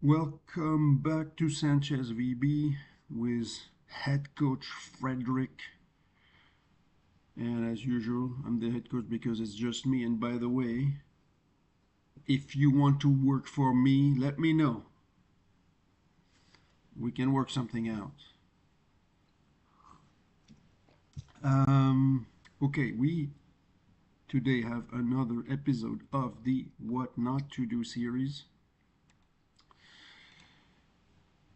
Welcome back to Sanchez VB with head coach Frederick. And as usual, I'm the head coach because it's just me. And by the way, if you want to work for me, let me know. We can work something out. Okay, we today have another episode of the What Not to Do series.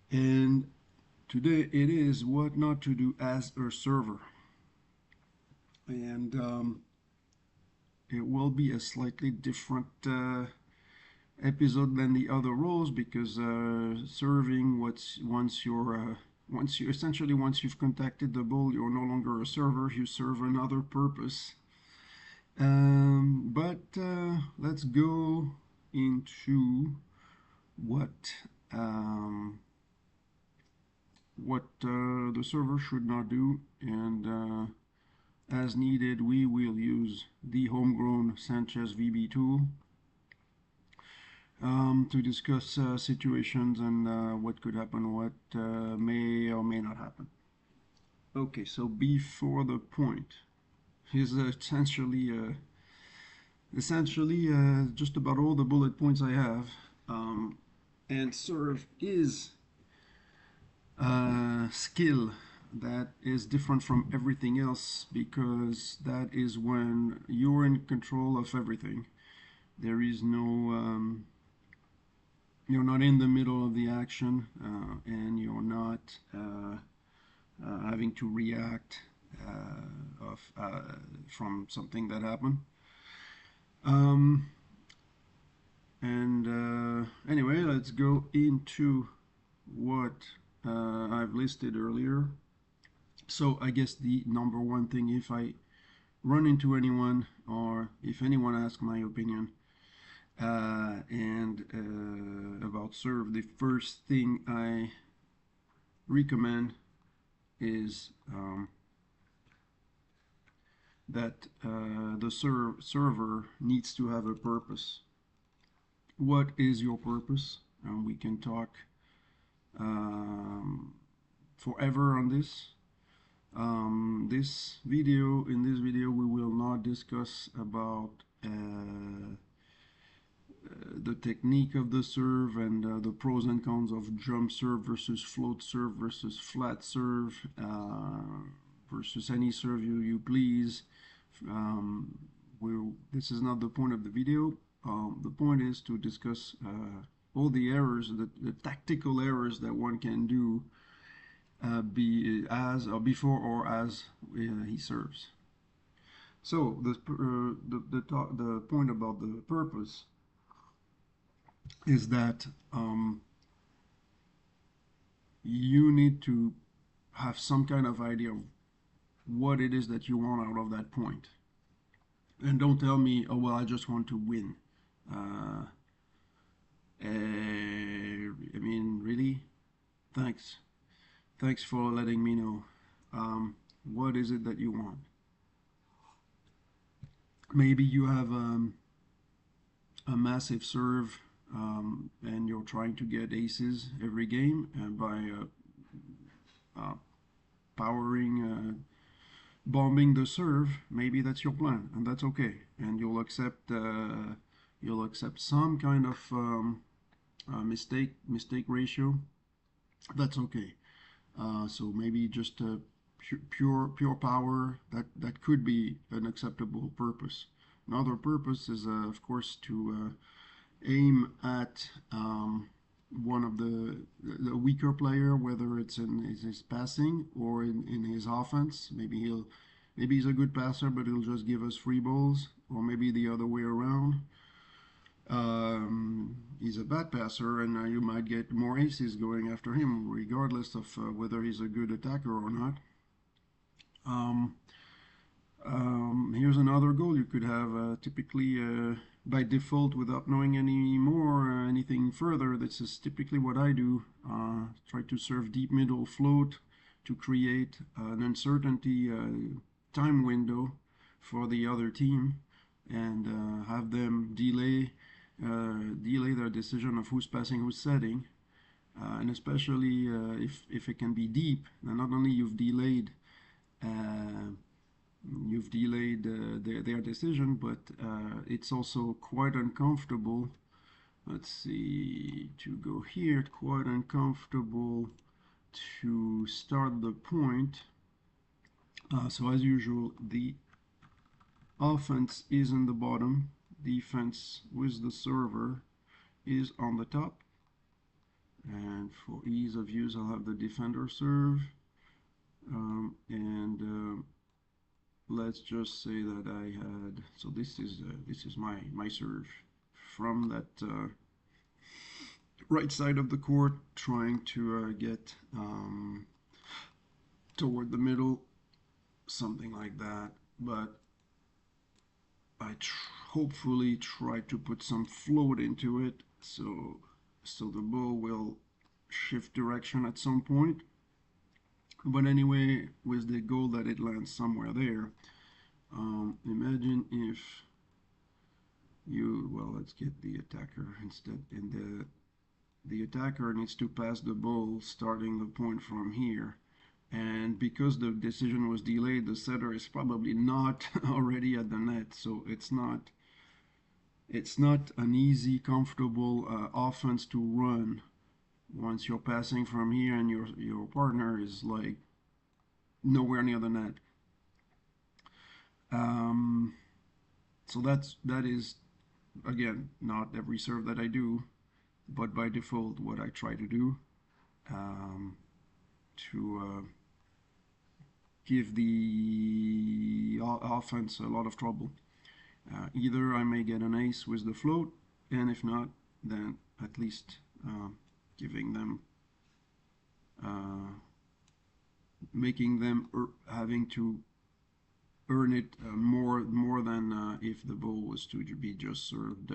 And today it is what not to do as a server. And it will be a slightly different episode than the other roles because serving once you've contacted the bull, you're no longer a server, you serve another purpose. But let's go into what the server should not do, and as needed we will use the homegrown Sanchez VB tool to discuss situations and what could happen, what may or may not happen. Okay, so before the point is essentially just about all the bullet points I have, and serve is a skill that is different from everything else because that is when you're in control of everything. There is no you're not in the middle of the action, and you're not having to react from something that happened. Anyway, let's go into what I've listed earlier. So I guess the number one thing, if I run into anyone or if anyone asks my opinion about serve, the first thing I recommend is that the server needs to have a purpose. What is your purpose? We can talk forever on this. In this video we will not discuss about the technique of the serve and the pros and cons of jump serve versus float serve versus flat serve versus any serve you please. This is not the point of the video. The point is to discuss all the errors, the tactical errors that one can do be as or before or as he serves. So the point about the purpose is that you need to have some kind of idea of what it is that you want out of that point. And don't tell me, oh well, I just want to win. I mean, really? Thanks for letting me know. What is it that you want? Maybe you have a massive serve, and you're trying to get aces every game by bombing the serve. Maybe that's your plan, and that's okay. And you'll accept some kind of mistake ratio. That's okay. So maybe just pure power, that could be an acceptable purpose. Another purpose is of course to aim at one of the weaker player, whether it's in his passing or in his offense. Maybe he's a good passer but he'll just give us free balls, or maybe the other way around. He's a bad passer and you might get more aces going after him regardless of whether he's a good attacker or not. Here's another goal you could have, typically by default, without knowing anything further. This is typically what I do. Try to serve deep middle float to create an uncertainty time window for the other team and have them delay their decision of who's passing, who's setting, and especially if it can be deep. Now, not only you've delayed their decision, but it's also quite uncomfortable. Let's see, to go here, quite uncomfortable to start the point. So as usual, the offense is in the bottom, defense with the server is on the top. And for ease of use, I'll have the defender serve. Let's just say that I had, so this is my serve from that right side of the court, trying to get toward the middle, something like that. But I hopefully try to put some float into it, so the ball will shift direction at some point. But anyway, with the goal that it lands somewhere there. Imagine if you, well, let's get the attacker instead, and the attacker needs to pass the ball starting the point from here. And because the decision was delayed, the setter is probably not already at the net, so it's not an easy, comfortable offense to run once you're passing from here and your partner is like nowhere near the net. So that is, again, not every serve that I do, but by default what I try to do to give the offense a lot of trouble. Either I may get an ace with the float, and if not, then at least giving them, making them having to earn it more than if the ball was to be just served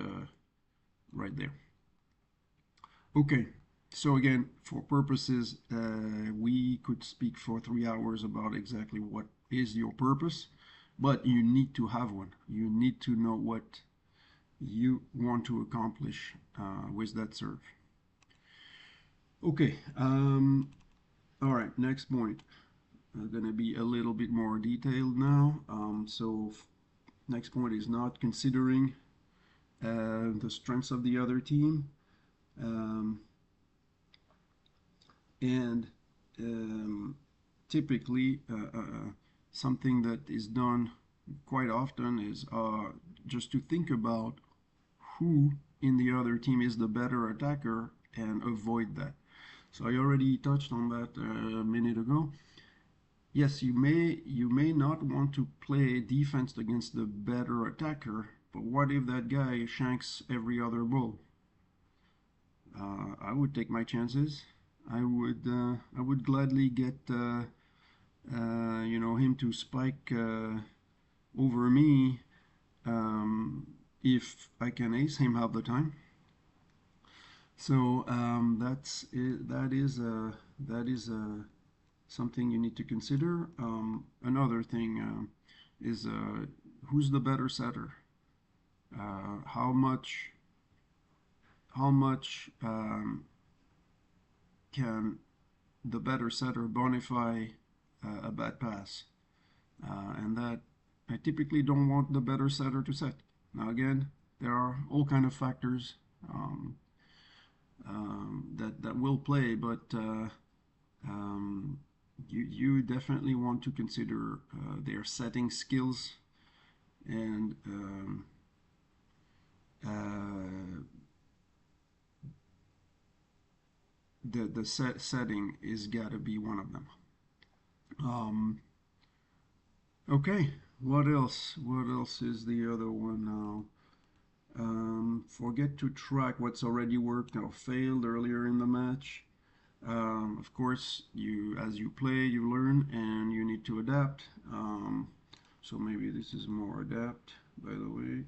right there. Okay, so again, for purposes, we could speak for 3 hours about exactly what is your purpose, but you need to have one. You need to know what you want to accomplish with that serve. Okay, all right, next point. Going to be a little bit more detailed now. So next point is not considering the strengths of the other team. Typically something that is done quite often is just to think about who in the other team is the better attacker and avoid that. So I already touched on that a minute ago. Yes, you may not want to play defense against the better attacker, but what if that guy shanks every other ball? I would take my chances. I would gladly get him to spike over me if I can ace him half the time. So that is something you need to consider. Another thing is who's the better setter? How much can the better setter bonify a bad pass? And that I typically don't want the better setter to set. Now again, there are all kind of factors that will play, but you definitely want to consider their setting skills, and the setting is gotta be one of them. Okay, what else? What else is the other one now? Forget to track what's already worked or failed earlier in the match. Of course, as you play, you learn, and you need to adapt. So maybe this is more adapt, by the way.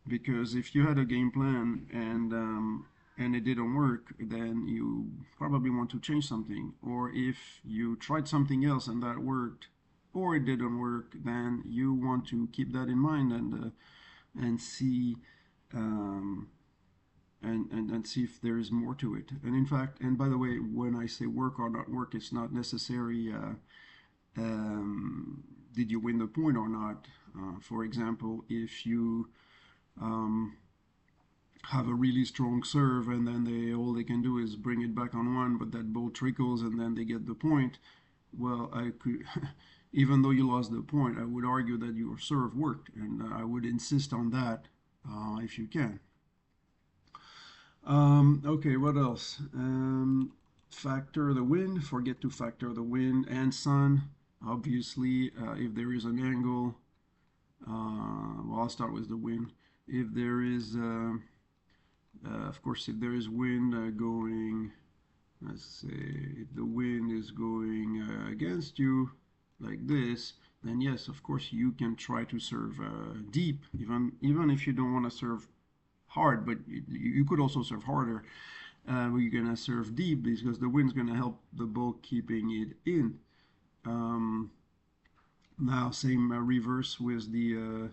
Because if you had a game plan and it didn't work, then you probably want to change something. Or if you tried something else and that worked, or it didn't work, then you want to keep that in mind and and see and see if there is more to it. And in fact, and by the way, when I say work or not work, it's not necessary did you win the point or not. For example, if you um, have a really strong serve and then all they can do is bring it back on one, but that ball trickles and then they get the point. Well, I could, even though you lost the point, I would argue that your serve worked, and I would insist on that if you can. Okay, what else? Factor the wind. Forget to factor the wind and sun. Obviously, if there is an angle, well, I'll start with the wind. If there is, of course, if there is wind going, let's say, if the wind is going against you, like this, then yes, of course, you can try to serve deep, even if you don't want to serve hard, but you could also serve harder. You're gonna serve deep because the wind's gonna help the ball keeping it in. Now, same reverse with the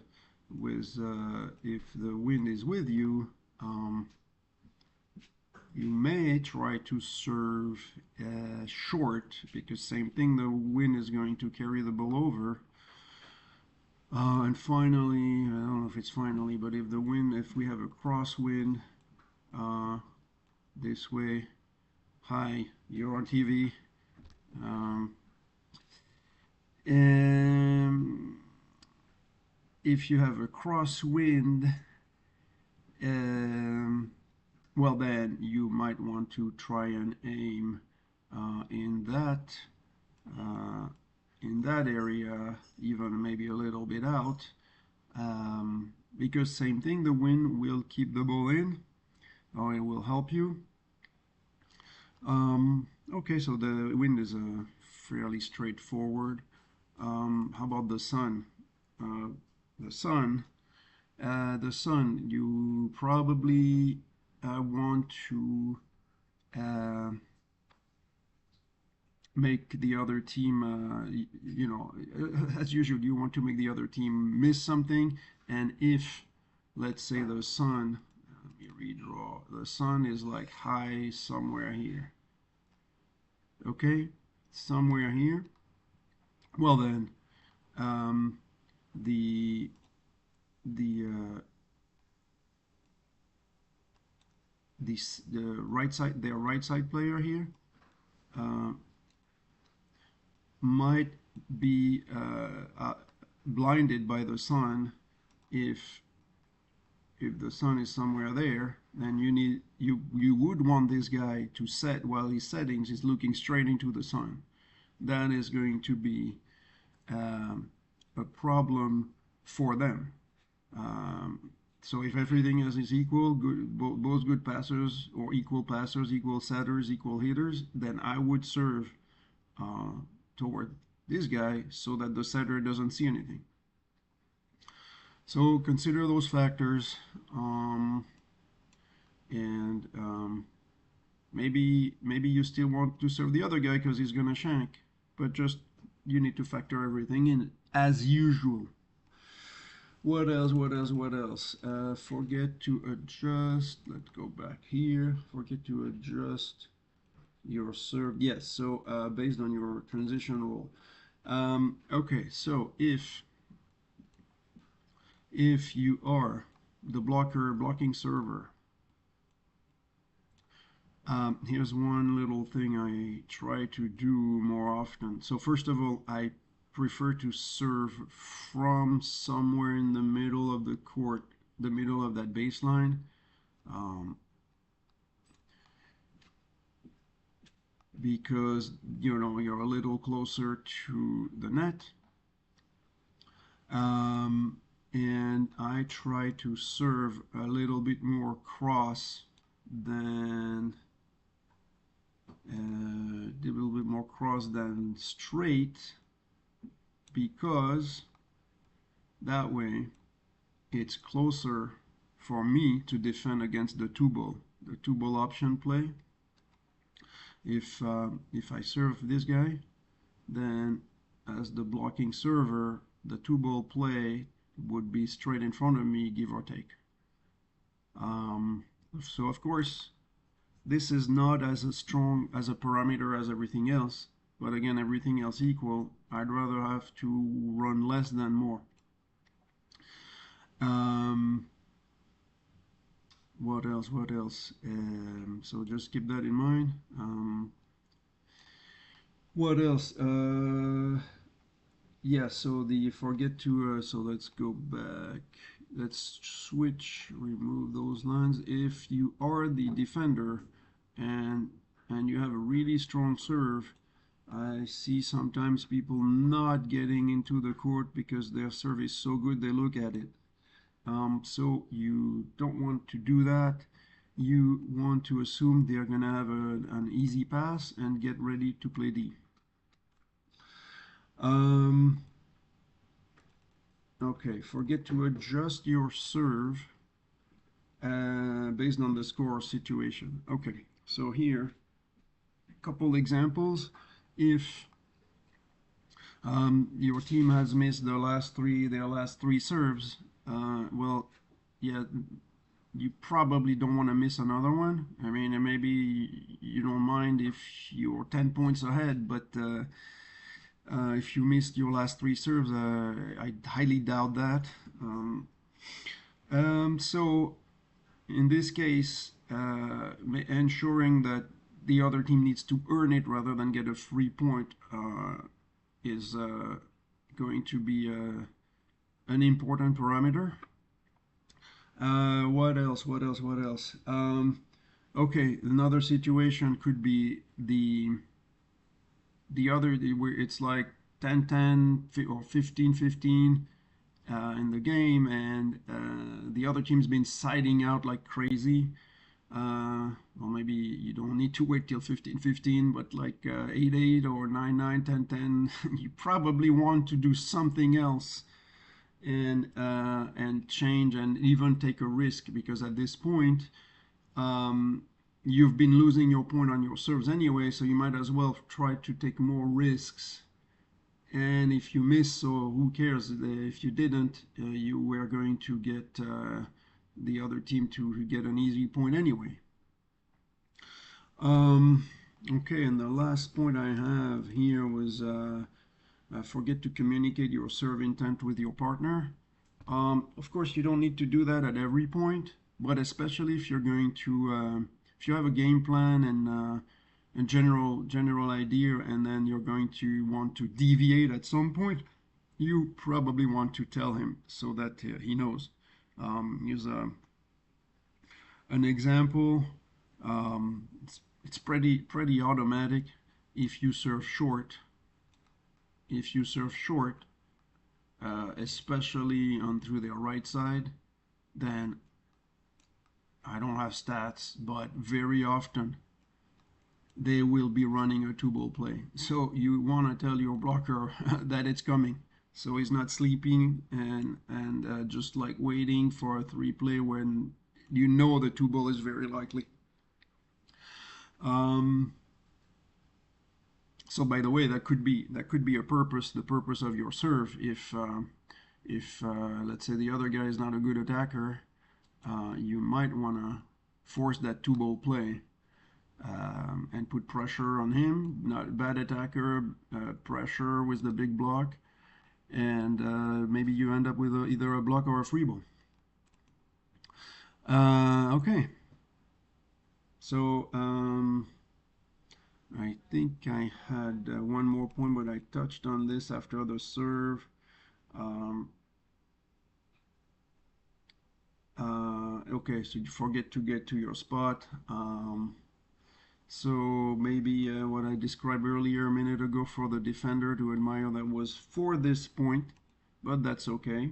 if the wind is with you, you may try to serve short because same thing, the wind is going to carry the ball over. And finally, I don't know if it's finally, but if we have a crosswind this way, hi, you're on TV. And if you have a crosswind, well, then you might want to try and aim in that area, even maybe a little bit out, because same thing, the wind will keep the ball in, or it will help you. Okay, so the wind is fairly straightforward. How about the sun? The sun, you probably want to make the other team, as usual, you want to make the other team miss something. And if, let's say, the sun, let me redraw, the sun is like high somewhere here. Okay, somewhere here. Well then, the right side, their right side player here uh, might be blinded by the sun. If the sun is somewhere there, then you would want this guy to set while he's setting. He's looking straight into the sun. That is going to be a problem for them. So if everything else is equal, both good passers or equal passers, equal setters, equal hitters, then I would serve toward this guy so that the setter doesn't see anything. So consider those factors, and maybe you still want to serve the other guy because he's gonna shank, but just you need to factor everything in as usual. What else? What else? What else? Forget to adjust. Let's go back here. Forget to adjust your serve. Yes. So based on your transition rule. Okay. So if you are the blocking server, here's one little thing I try to do more often. So first of all, I prefer to serve from somewhere in the middle of the court, the middle of that baseline. Because you're a little closer to the net. And I try to serve a little bit more cross than straight, because that way it's closer for me to defend against the two ball option play. If I serve this guy, then as the blocking server, the two ball play would be straight in front of me, give or take. So of course, this is not as strong as a parameter as everything else, but again, everything else equal, I'd rather have to run less than more. What else? What else? So just keep that in mind. What else? Yeah, so the forget to, so let's go back. Let's switch, remove those lines. If you are the defender and you have a really strong serve, I see sometimes people not getting into the court because their serve is so good they look at it. So you don't want to do that. You want to assume they're going to have an easy pass and get ready to play D. Okay, forget to adjust your serve based on the score situation. Okay, so here, a couple examples. If your team has missed their last three serves, well, yeah, you probably don't want to miss another one. I mean, maybe you don't mind if you're 10 points ahead, but if you missed your last three serves, I highly doubt that. So in this case, ensuring that the other team needs to earn it rather than get a free point is going to be an important parameter. What else? What else? What else? Okay, another situation could be where it's like 10-10 or 15-15 in the game, and the other team's been siding out like crazy. Well, maybe you don't need to wait till 15-15, but like 8-8 or 9-9, 10-10, you probably want to do something else and change and even take a risk, because at this point you've been losing your point on your serves anyway, so you might as well try to take more risks. And if you miss, so who cares? If you didn't, you were going to get the other team to get an easy point anyway. Okay, and the last point I have here was forget to communicate your serve intent with your partner. Of course, you don't need to do that at every point, but especially if you're going to, if you have a game plan and a general idea, and then you're going to want to deviate at some point, you probably want to tell him so that he knows. Here's an example. It's pretty automatic. If you serve short, especially on through their right side, then I don't have stats, but very often they will be running a two ball play. So you want to tell your blocker that it's coming, so he's not sleeping and just like waiting for a three play when you know the two ball is very likely. So by the way, that could be the purpose of your serve. If let's say the other guy is not a good attacker, you might want to force that two ball play and put pressure on him. Not bad attacker, pressure with the big block, and maybe you end up with either a block or a free ball. Okay, so I think I had one more point, but I touched on this after the serve. Okay, so you forget to get to your spot. So maybe what I described earlier a minute ago for the defender to admire, that was for this point, but that's okay.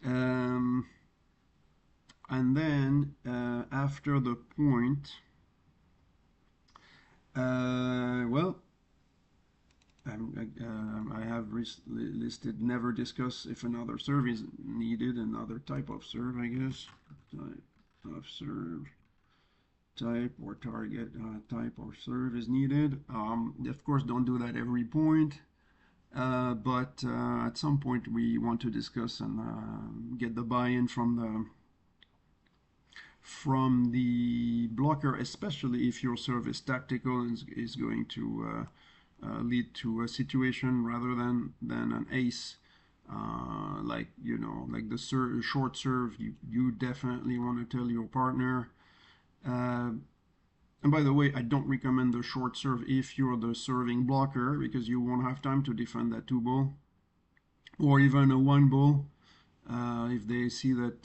And then after the point, well, I have listed never discuss if another serve is needed, another type of serve, I guess. Type of serve, type or target type or serve is needed. Of course, don't do that every point. But at some point we want to discuss and get the buy-in from the blocker, especially if your serve is tactical and is going to lead to a situation rather than an ace. Like, you know, like the short serve, you definitely want to tell your partner. And by the way, I don't recommend the short serve if you're the serving blocker, because you won't have time to defend that 2 ball or even a 1 ball. If they see that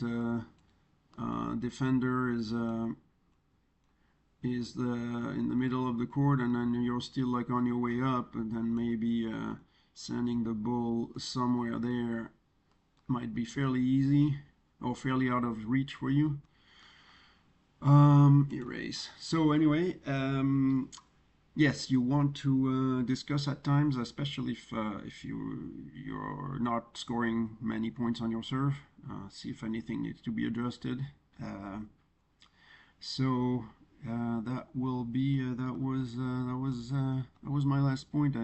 defender is in the middle of the court, and then you're still like on your way up, and then maybe sending the ball somewhere there might be fairly easy or fairly out of reach for you. Erase. So anyway, yes, you want to discuss at times, especially if you're not scoring many points on your serve. See if anything needs to be adjusted. So that will be that was my last point.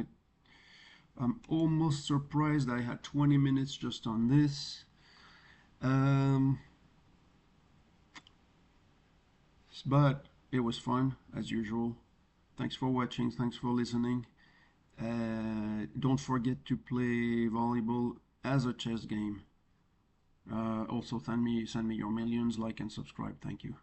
I'm almost surprised I had 20 minutes just on this. But it was fun as usual. Thanks for watching. Thanks for listening. Don't forget to play volleyball as a chess game. Also send me your millions, like and subscribe. Thank you.